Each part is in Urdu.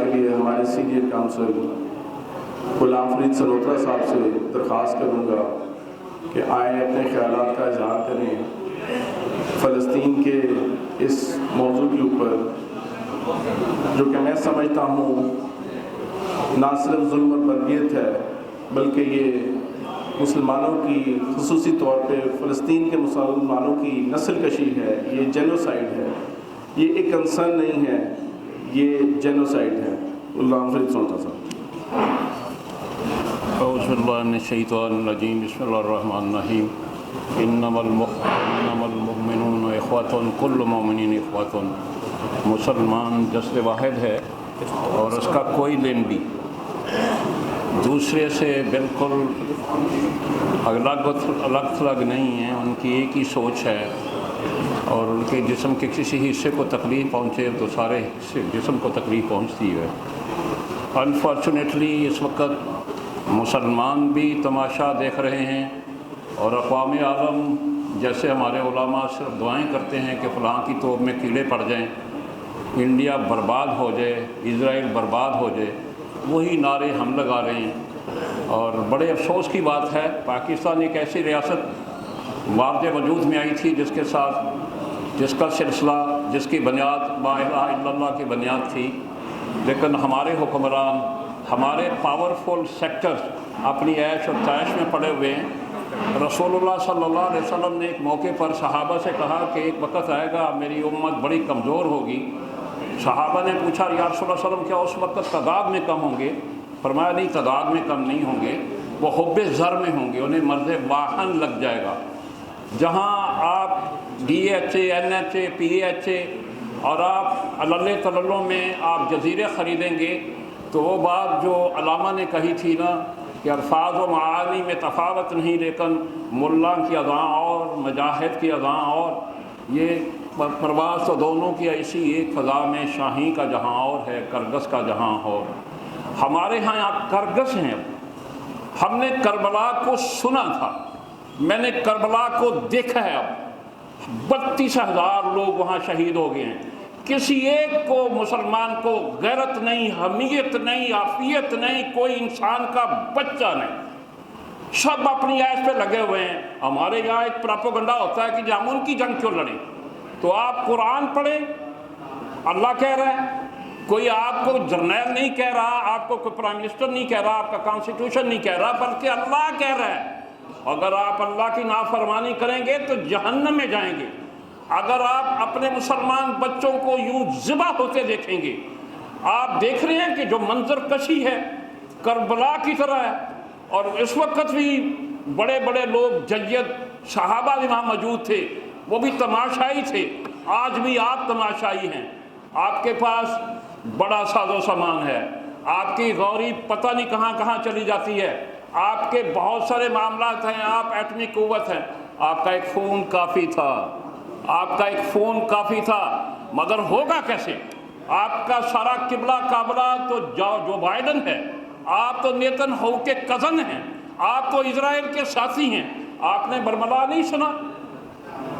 لیے ہمارے سینئر کاؤنسل غلام فرید سلوترا صاحب سے درخواست کروں گا کہ آئیں اپنے خیالات کا اظہار کریں فلسطین کے اس موضوع کے اوپر، جو کہ میں سمجھتا ہوں نہ صرف ظلم و بربریت ہے بلکہ یہ مسلمانوں کی، خصوصی طور پہ فلسطین کے مسلمانوں کی نسل کشی ہے، یہ جینوسائیڈ ہے، یہ ایک کنسرن نہیں ہے، یہ جینوسائیڈ ہے۔ غلام فرید سلوترا صاحب۔ اعوذ باللہ من الشیطان الرجیم، بسم اللہ الرحمن الرحیم۔ انما المؤمنون اخوۃ، کل مومنین اخوۃ۔ مسلمان جسد واحد ہے اور اس کا کوئی لین بھی دوسرے سے بالکل الگ تھلگ نہیں ہے، ان کی ایک ہی سوچ ہے، اور ان کے جسم کے کسی حصے کو تکلیف پہنچے تو سارے جسم کو تکلیف پہنچتی ہے۔ انفارچونیٹلی اس وقت مسلمان بھی تماشا دیکھ رہے ہیں، اور اقوام عالم جیسے ہمارے علماء صرف دعائیں کرتے ہیں کہ فلاں کی توپ میں کیڑے پڑ جائیں، انڈیا برباد ہو جائے، اسرائیل برباد ہو جائے، وہی نعرے ہم لگا رہے ہیں۔ اور بڑے افسوس کی بات ہے، پاکستان ایک ایسی ریاست وارد وجود میں آئی تھی جس کا سلسلہ، جس کی بنیاد لا الہ الا اللہ کی بنیاد تھی، لیکن ہمارے حکمران، ہمارے پاورفل سیکٹرز اپنی عیش اور تعیش میں پڑے ہوئے ہیں۔ رسول اللہ صلی اللہ علیہ وسلم نے ایک موقع پر صحابہ سے کہا کہ ایک وقت آئے گا میری امت بڑی کمزور ہوگی۔ صحابہ نے پوچھا یا رسول اللہ صلی اللہ علیہ وسلم کیا اس وقت تعداد میں کم ہوں گے؟ فرمایا نہیں، تعداد میں کم نہیں ہوں گے، وہ حب زر میں ہوں گے، انہیں مرض واہن لگ جائے گا۔ جہاں آپ D H A, N H A, P H A اور آپ اللہ تللوں میں آپ جزیرے خریدیں گے، تو وہ بات جو علامہ نے کہی تھی نا کہ الفاظ و معانی میں تفاوت نہیں، لیکن ملا کی اذاں اور مجاہد کی اذاں اور، یہ پرواز تو دونوں کی ایسی ایک فضا میں، شاہی کا جہاں اور ہے، کرگس کا جہاں اور۔ ہمارے ہاں آپ کرگس ہیں۔ ہم نے کربلا کو سنا تھا، میں نے کربلا کو دیکھا ہے۔ اب 32,000 لوگ وہاں شہید ہو گئے ہیں۔ کسی ایک کو، مسلمان کو غیرت نہیں، حمیت نہیں، عافیت نہیں، کوئی انسان کا بچہ نہیں، سب اپنی عیش پہ لگے ہوئے ہیں۔ ہمارے یہاں ایک پراپوگنڈا ہوتا ہے کہ ہم ان کی جنگ کیوں لڑیں؟ تو آپ قرآن پڑھیں، اللہ کہہ رہا ہے، کوئی آپ کو جرنیل نہیں کہہ رہا، آپ کو کوئی پرائم منسٹر نہیں کہہ رہا، آپ کا کانسٹیٹیوشن نہیں کہہ رہا، بلکہ اللہ کہہ رہا ہے۔ اگر آپ اللہ کی نافرمانی کریں گے تو جہنم میں جائیں گے۔ اگر آپ اپنے مسلمان بچوں کو یوں ذبح ہوتے دیکھیں گے، آپ دیکھ رہے ہیں کہ جو منظر کشی ہے کربلا کی طرح ہے، اور اس وقت بھی بڑے بڑے لوگ، جید صحابہ بھی وہاں موجود تھے، وہ بھی تماشائی تھے۔ آج بھی آپ تماشائی ہیں، آپ کے پاس بڑا ساز و سامان ہے، آپ کی غوری پتہ نہیں کہاں کہاں چلی جاتی ہے، آپ کے بہت سارے معاملات ہیں، آپ ایٹمی قوت ہیں۔ آپ کا ایک فون کافی تھا، آپ کا ایک فون کافی تھا، مگر ہوگا کیسے؟ آپ کا سارا قبلہ کعبہ تو جو بائیڈن ہے، آپ تو نیتن ہو کے کزن ہیں، آپ تو اسرائیل کے ساتھی ہیں۔ آپ نے برملا نہیں سنا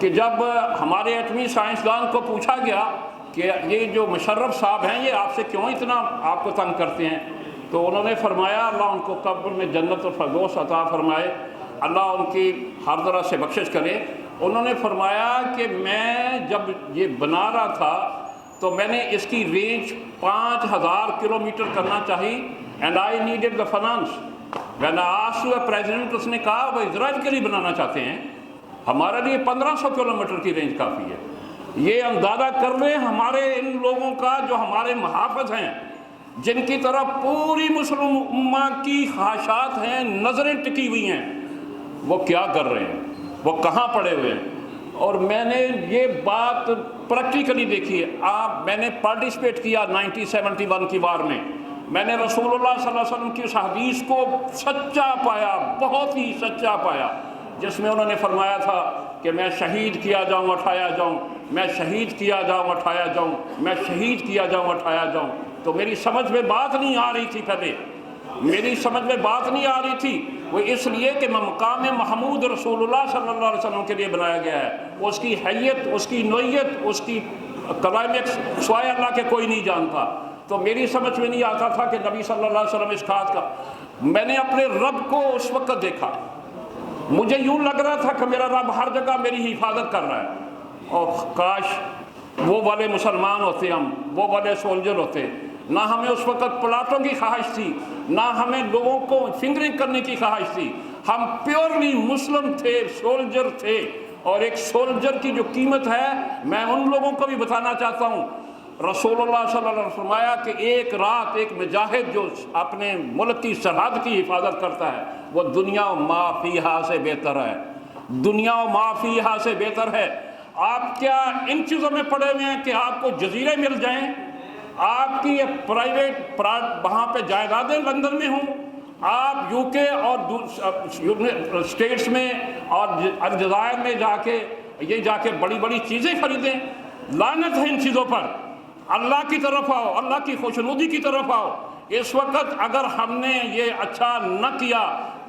کہ جب ہمارے ایٹمی سائنسدان کو پوچھا گیا کہ یہ جو مشرف صاحب ہیں یہ آپ سے کیوں اتنا آپ کو تنگ کرتے ہیں، تو انہوں نے فرمایا اللہ ان کو قبر میں جنت و فردوس عطا فرمائے، اللہ ان کی ہر طرح سے بخشش کرے۔ انہوں نے فرمایا کہ میں جب یہ بنا رہا تھا تو میں نے اس کی رینج 5,000 کلومیٹر کرنا چاہیے، and I needed the finance when I asked the president. اس نے کہا وہ اسرائیل کے لیے بنانا چاہتے ہیں، ہمارے لیے 1500 کلومیٹر کی رینج کافی ہے۔ یہ اندازہ کر لیں ہمارے ان لوگوں کا جو ہمارے محافظ ہیں، جن کی طرف پوری مسلم امہ کی خواہشات ہیں، نظریں ٹکی ہوئی ہیں، وہ کیا کر رہے ہیں، وہ کہاں پڑے ہوئے ہیں۔ اور میں نے یہ بات پریکٹیکلی دیکھی ہے۔ میں نے پارٹیسپیٹ کیا 1971 کی وار میں نے رسول اللہ صلی اللہ علیہ وسلم کی اس حدیث کو سچا پایا، بہت ہی سچا پایا، جس میں انہوں نے فرمایا تھا کہ میں شہید کیا جاؤں اٹھایا جاؤں، میں شہید کیا جاؤں اٹھایا جاؤں، میں شہید کیا جاؤں اٹھایا جاؤں۔ تو میری سمجھ میں بات نہیں آ رہی تھی، پہلے میری سمجھ میں بات نہیں آ رہی تھی، وہ اس لیے کہ مقام محمود رسول اللہ صلی اللہ علیہ وسلم کے لیے بنایا گیا ہے۔ اس کی حیت، اس کی نوعیت، اس کی کلائمیکس سوائے اللہ کے کوئی نہیں جانتا۔ تو میری سمجھ میں نہیں آتا تھا کہ نبی صلی اللہ علیہ وسلم اس کھاد کا، میں نے اپنے رب کو اس وقت دیکھا، مجھے یوں لگ رہا تھا کہ میرا رب ہر جگہ میری حفاظت کر رہا ہے، اور کاش وہ والے مسلمان ہوتے، ہم وہ والے سولجر ہوتے، نہ ہمیں اس وقت پلاٹوں کی خواہش تھی، نہ ہمیں لوگوں کو فنگرنگ کرنے کی خواہش تھی، ہم پیورلی مسلم تھے، سولجر تھے۔ اور ایک سولجر کی جو قیمت ہے میں ان لوگوں کو بھی بتانا چاہتا ہوں، رسول اللہ صلی اللہ علیہ وسلم نے فرمایا کہ ایک رات ایک مجاہد جو اپنے ملک کی سرحد کی حفاظت کرتا ہے وہ دنیا و ما فیہا سے بہتر ہے، دنیا و ما فیہا سے بہتر ہے۔ آپ کیا ان چیزوں میں پڑے ہوئے ہیں کہ آپ کو جزیرے مل جائیں، آپ کی پرائیویٹ وہاں پہ جائیدادیں لندن میں ہوں، آپ یو کے اور اسٹیٹس میں اور الجزائر میں جا کے بڑی بڑی چیزیں خریدیں؟ لعنت ہے ان چیزوں پر۔ اللہ کی طرف آؤ، اللہ کی خوشنودی کی طرف آؤ۔ اس وقت اگر ہم نے یہ اچھا نہ کیا،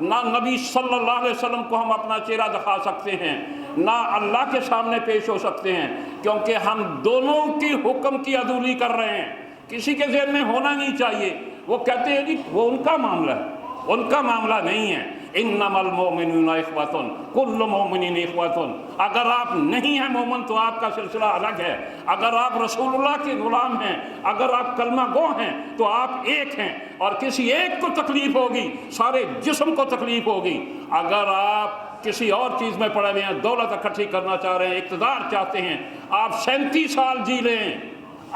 نہ نبی صلی اللہ علیہ وسلم کو ہم اپنا چہرہ دکھا سکتے ہیں، نہ اللہ کے سامنے پیش ہو سکتے ہیں، کیونکہ ہم دونوں کی حکم کی عدولی کر رہے ہیں۔ کسی کے ذہن میں ہونا نہیں چاہیے، وہ کہتے ہیں جی وہ ان کا معاملہ ہے، ان کا معاملہ نہیں ہے۔ انما المؤمنون اخوۃ کل مؤمن اخوۃ۔ اگر آپ نہیں ہیں مومن تو آپ کا سلسلہ الگ ہے، اگر آپ رسول اللہ کے غلام ہیں، اگر آپ کلمہ گو ہیں تو آپ ایک ہیں، اور کسی ایک کو تکلیف ہوگی سارے جسم کو تکلیف ہوگی۔ اگر آپ کسی اور چیز میں پڑے ہوئے ہیں، دولت اکٹھی کرنا چاہ رہے ہیں، اقتدار چاہتے ہیں، آپ 37 سال جی لیں،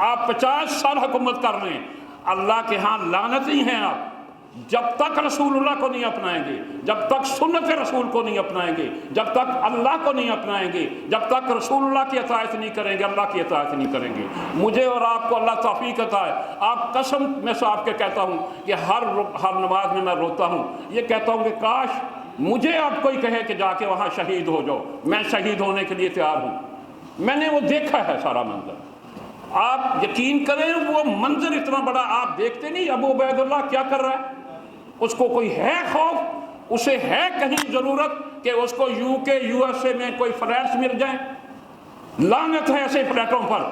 آپ 50 سال حکومت کر لیں، اللہ کے ہاں لعنت ہی ہیں آپ، جب تک رسول اللہ کو نہیں اپنائیں گے، جب تک سنت رسول کو نہیں اپنائیں گے، جب تک اللہ کو نہیں اپنائیں گے، جب تک رسول اللہ کی اطاعت نہیں کریں گے، اللہ کی اطاعت نہیں کریں گے۔ مجھے اور آپ کو اللہ توفیق عطا ہے۔ آپ قسم میں سے آپ کے کہتا ہوں کہ ہر نماز میں میں روتا ہوں، یہ کہتا ہوں کہ کاش مجھے آپ کوئی کہے کہ جا کے وہاں شہید ہو جاؤ، میں شہید ہونے کے لیے تیار ہوں۔ میں نے وہ دیکھا ہے سارا منظر، آپ یقین کریں وہ منظر اتنا بڑا آپ دیکھتے نہیں۔ ابو عبید اللہ کیا کر رہا ہے؟ اس کو کوئی ہے خوف؟ اسے ہے کہیں ضرورت کہ اس کو یو کے یو ایس اے میں کوئی فلیٹس مل جائیں؟ لعنت ہے ایسے فلیٹوں پر۔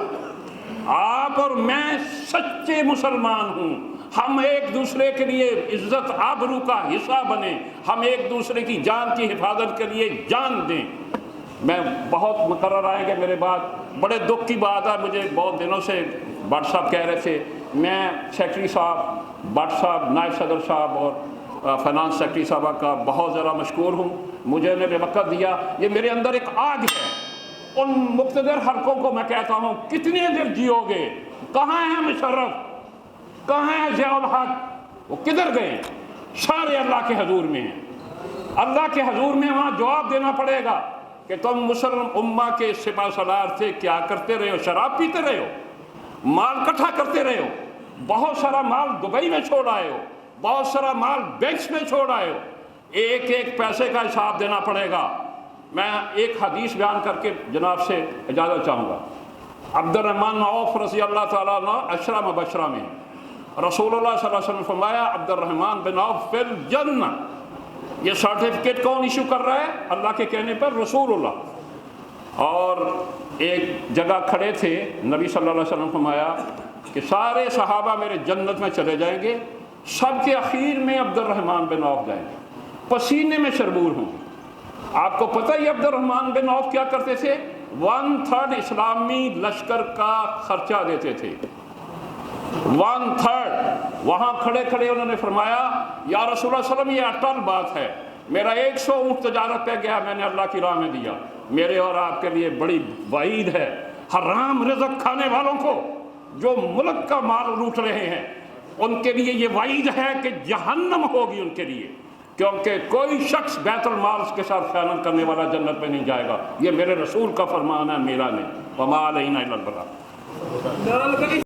آپ اور میں سچے مسلمان ہوں، ہم ایک دوسرے کے لیے عزت آبرو کا حصہ بنیں، ہم ایک دوسرے کی جان کی حفاظت کے لیے جان دیں۔ میں بہت مقرر آئیں گے میرے بعد، بڑے دکھ کی بات ہے، مجھے بہت دنوں سے بٹ صاحب کہہ رہے تھے، میں سیکرٹری صاحب بٹ صاحب، نائب صدر صاحب اور فائنانس سیکرٹری صاحبہ کا بہت ذرا مشکور ہوں، مجھے انہوں نے وقت دیا۔ یہ میرے اندر ایک آگ ہے، ان مقتدر حلقوں کو میں کہتا ہوں کتنے دیر جیو گے؟ کہاں ہیں مشرف، کہاں ہے ضیاء الحق، وہ کدھر گئے؟ سارے اللہ کے حضور میں ہیں، اللہ کے حضور میں وہاں جواب دینا پڑے گا کہ تم مسلم امہ کے سپاہ سالار تھے، کیا کرتے رہے ہو؟ شراب پیتے رہے ہو، مال اکٹھا کرتے رہے ہو، بہت سارا مال دبئی میں چھوڑ آئے ہو، بہت سارا مال بینکس میں چھوڑ آئے ہو، ایک ایک پیسے کا حساب دینا پڑے گا۔ میں ایک حدیث بیان کر کے جناب سے اجازت چاہوں گا۔ عبد الرحمن بن عوف رضی اللہ تعالیٰ عنہ عشرہ مبشرہ میں رسول اللہ صلی اللہ علیہ وسلم نے فرمایا عبد الرحمن بن عوف فی الجنہ۔ یہ سرٹیفکیٹ کون ایشو کر رہا ہے؟ اللہ کے کہنے پر رسول اللہ۔ اور ایک جگہ کھڑے تھے، نبی صلی اللہ علیہ وسلم نے فرمایا کہ سارے صحابہ میرے جنت میں چلے جائیں گے، سب کے اخیر میں عبد الرحمن بن عوف جائیں گے، پسینے میں شربور ہوں گے۔ آپ کو پتہ ہی عبد الرحمن بن عوف کیا کرتے تھے؟ 1/3 اسلامی لشکر کا خرچہ دیتے تھے، 1/3۔ وہاں کھڑے کھڑے انہوں نے فرمایا یا رسول اللہ صلی اللہ علیہ وسلم یہ اٹل بات ہے، میرا 100 اونٹ تجارت پہ گیا، میں نے اللہ کی راہ میں دیا، میرے اور آپ کے لیے بڑی وعید ہے حرام رزق کھانے والوں کو جو ملک کا مال لوٹ رہے ہیں، ان کے لیے یہ وعید ہے کہ جہنم ہوگی ان کے لیے، کیونکہ کوئی شخص بیت المال کے ساتھ خیانت کرنے والا جنت میں نہیں جائے گا۔ یہ میرے رسول کا فرمان ہے، میرا نہیں۔ وما علینا الا البلاغ۔